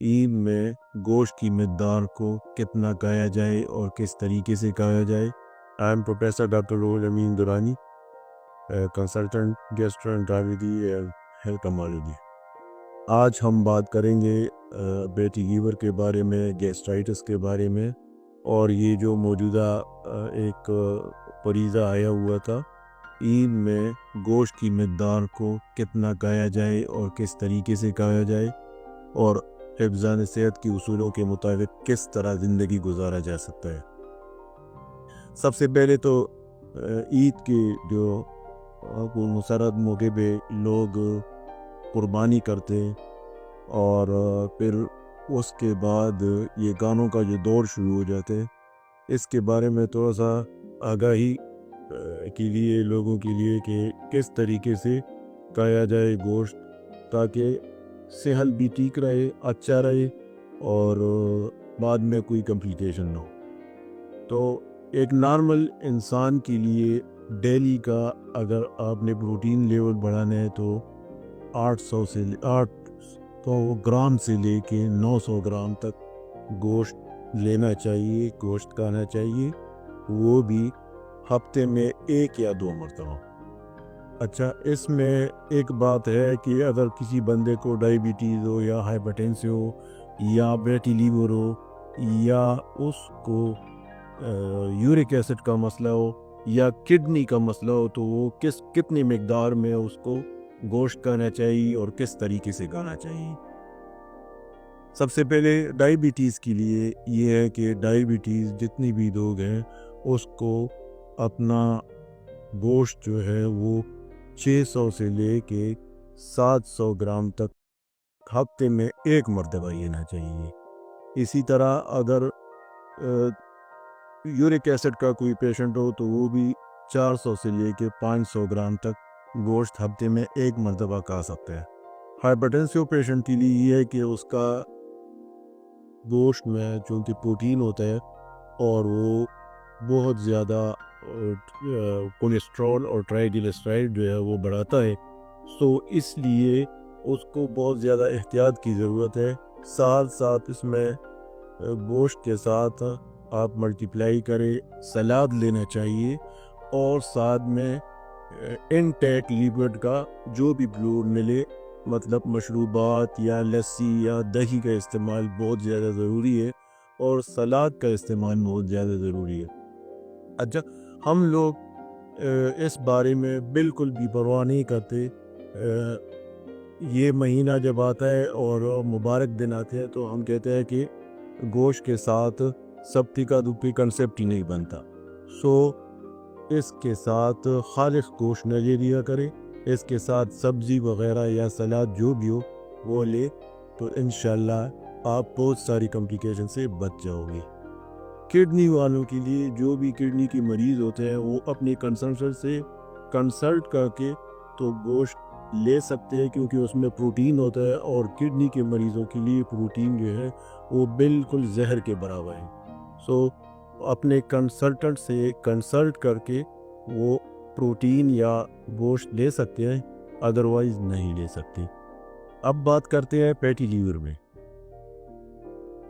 عید میں گوشت کی مقدار کو کتنا کھایا جائے اور کس طریقے سے کھایا جائے۔ I am professor doctor Rohail Amin Durrani, consultant gastroenterology and hepatology. آج ہم بات کریں گے بیٹی لیور کے بارے میں، گیسٹرائٹس کے بارے میں، اور یہ جو موجودہ ایک فریضہ آیا ہوا تھا، عید میں گوشت کی مقدار کو کتنا کھایا جائے اور کس طریقے سے کھایا جائے، اور حفظان صحت کی اصولوں کے مطابق کس طرح زندگی گزارا جا سکتا ہے۔ سب سے پہلے تو عید کے جو مسرت موقع پہ لوگ قربانی کرتے ہیں، اور پھر اس کے بعد یہ گانوں کا جو دور شروع ہو جاتے ہیں، اس کے بارے میں تھوڑا سا آگاہی کے لیے لوگوں کے لیے کہ کس طریقے سے کھایا جائے گوشت، تاکہ صحت بھی ٹھیک رہے، اچھا رہے، اور بعد میں کوئی کمپلیکیشن نہ ہو۔ تو ایک نارمل انسان کے لیے ڈیلی کا اگر آپ نے پروٹین لیول بڑھانا ہے تو 800 گرام سے لے کے 900 گرام تک گوشت لینا چاہیے، گوشت کھانا چاہیے، وہ بھی ہفتے میں 1 یا 2 مرتبہ۔ اچھا، اس میں ایک بات ہے کہ اگر کسی بندے کو ڈائبٹیز ہو یا ہائپرٹینسی ہو یا بیٹی لیور ہو یا اس کو یورک ایسڈ کا مسئلہ ہو یا کڈنی کا مسئلہ ہو، تو وہ کتنی مقدار میں اس کو گوشت کھانا چاہیے اور کس طریقے سے کھانا چاہیے۔ سب سے پہلے ڈائبٹیز کے لیے یہ ہے کہ ڈائبٹیز جتنی بھی لوگ ہیں اس کو اپنا گوشت جو ہے وہ 600 سے لے کے 700 گرام تک ہفتے میں 1 مرتبہ لینا چاہیے۔ اسی طرح اگر یورک ایسڈ کا کوئی پیشنٹ ہو تو وہ بھی 400 سے لے کے 500 گرام تک گوشت ہفتے میں 1 مرتبہ کھا سکتا ہے۔ ہائپرٹینسو پیشنٹ کے لیے یہ ہے کہ اس کا گوشت میں چونکہ پروٹین ہوتا ہے اور وہ بہت زیادہ کولیسٹرول اور ٹرائیگلیسرائڈ جو ہے وہ بڑھاتا ہے، سو اس لیے اس کو بہت زیادہ احتیاط کی ضرورت ہے۔ ساتھ ساتھ اس میں گوشت کے ساتھ آپ ملٹیپلائی کریں، سلاد لینا چاہیے، اور ساتھ میں انٹیک لیکوڈ کا جو بھی فلوئڈ ملے، مطلب مشروبات یا لسی یا دہی کا استعمال بہت زیادہ ضروری ہے، اور سلاد کا استعمال بہت زیادہ ضروری ہے۔ اچھا، ہم لوگ اس بارے میں بالکل بھی پرواہ نہیں کرتے۔ یہ مہینہ جب آتا ہے اور مبارک دن آتے ہیں تو ہم کہتے ہیں کہ گوشت کے ساتھ سبتی کا دوپی کنسیپٹ ہی نہیں بنتا، سو اس کے ساتھ خالص گوشت نہ لے لیا کرے، اس کے ساتھ سبزی وغیرہ یا سلاد جو بھی ہو وہ لے، تو انشاءاللہ آپ بہت ساری کمپلیکیشن سے بچ جاؤ گے۔ کڈنی والوں کے لیے، جو بھی کڈنی کے مریض ہوتے ہیں، وہ اپنے کنسلٹنٹ سے کنسلٹ کر کے تو گوشت لے سکتے ہیں، کیونکہ اس میں پروٹین ہوتا ہے، اور کڈنی کے مریضوں کے لیے پروٹین جو ہے وہ بالکل زہر کے برابر ہے، سو اپنے کنسلٹنٹ سے کنسلٹ کر کے وہ پروٹین یا گوشت لے سکتے ہیں، ادروائز نہیں لے سکتے۔ اب بات کرتے ہیں فیٹی لیور میں۔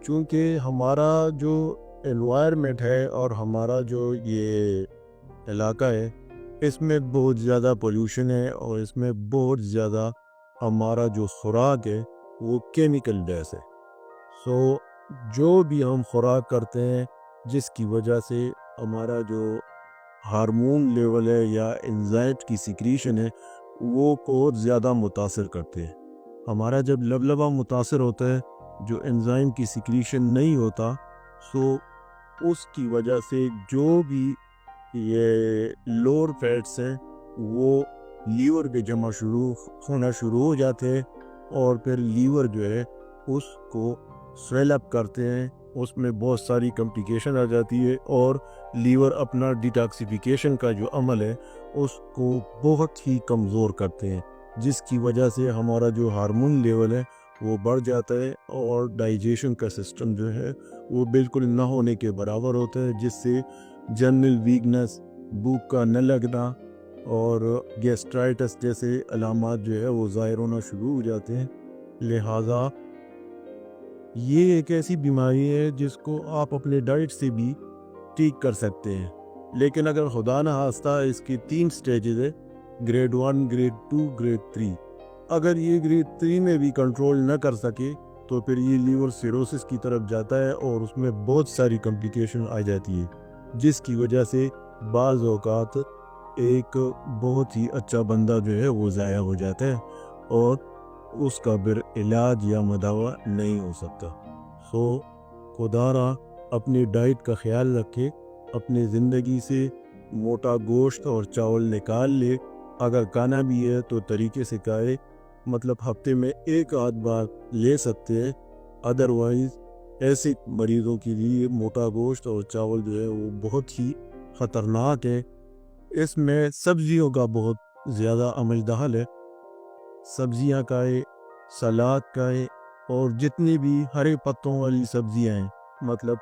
چونکہ ہمارا جو انوائرمنٹ ہے اور ہمارا جو یہ علاقہ ہے، اس میں بہت زیادہ پولیوشن ہے، اور اس میں بہت زیادہ ہمارا جو خوراک ہے وہ کیمیکل بیس ہے، سو جو بھی ہم خوراک کرتے ہیں جس کی وجہ سے ہمارا جو ہارمون لیول ہے یا انزائم کی سیکریشن ہے وہ بہت زیادہ متاثر کرتے ہیں۔ ہمارا جب لبلبہ متاثر ہوتا ہے، جو انزائم کی سیکریشن نہیں ہوتا، سو اس کی وجہ سے جو بھی یہ لوور فیٹس ہیں وہ لیور پہ جمع ہونا شروع ہو جاتے ہیں، اور پھر لیور جو ہے اس کو سویل اپ کرتے ہیں، اس میں بہت ساری کمپلیکیشن آ جاتی ہے، اور لیور اپنا ڈیٹاکسیفیکیشن کا جو عمل ہے اس کو بہت ہی کمزور کرتے ہیں، جس کی وجہ سے ہمارا جو ہارمون لیول ہے وہ بڑھ جاتا ہے، اور ڈائجیشن کا سسٹم جو ہے وہ بالکل نہ ہونے کے برابر ہوتا ہے، جس سے جنرل ویکنس، بھوک کا نہ لگنا، اور گیسٹرائٹس جیسے علامات جو ہے وہ ظاہر ہونا شروع ہو جاتے ہیں۔ لہٰذا یہ ایک ایسی بیماری ہے جس کو آپ اپنے ڈائٹ سے بھی ٹھیک کر سکتے ہیں، لیکن اگر خدا نہ خواستہ اس کی 3 سٹیجز ہے، گریڈ 1، گریڈ 2، گریڈ 3۔ اگر یہ گریڈ 3 میں بھی کنٹرول نہ کر سکے تو پھر یہ لیور سیروسس کی طرف جاتا ہے اور اس میں بہت ساری کمپلیکیشن آ جاتی ہے، جس کی وجہ سے بعض اوقات ایک بہت ہی اچھا بندہ جو ہے وہ ضائع ہو جاتا ہے اور اس کا پھر علاج یا مداوع نہیں ہو سکتا۔ خدا را اپنی ڈائٹ کا خیال رکھے، اپنی زندگی سے موٹا گوشت اور چاول نکال لے، اگر کھانا بھی ہے تو طریقے سے کھائے، مطلب ہفتے میں 1 آدھ بار لے سکتے ہیں، ادروائز ایسے مریضوں کے لیے موٹا گوشت اور چاول جو ہے وہ بہت ہی خطرناک ہے۔ اس میں سبزیوں کا بہت زیادہ عمل دخل ہے، سبزیاں کھائے، سلاد کھائے، اور جتنی بھی ہرے پتوں والی سبزیاں ہیں، مطلب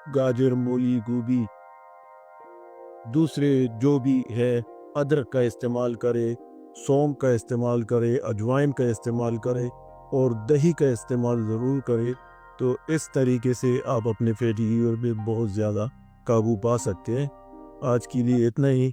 گاجر، مولی، گوبھی، دوسرے جو بھی ہے، ادرک کا استعمال کرے، سونف کا استعمال کرے، اجوائن کا استعمال کرے، اور دہی کا استعمال ضرور کرے، تو اس طریقے سے آپ اپنے فیٹی لیور پہ بہت زیادہ قابو پا سکتے ہیں۔ آج کے لیے اتنا ہی۔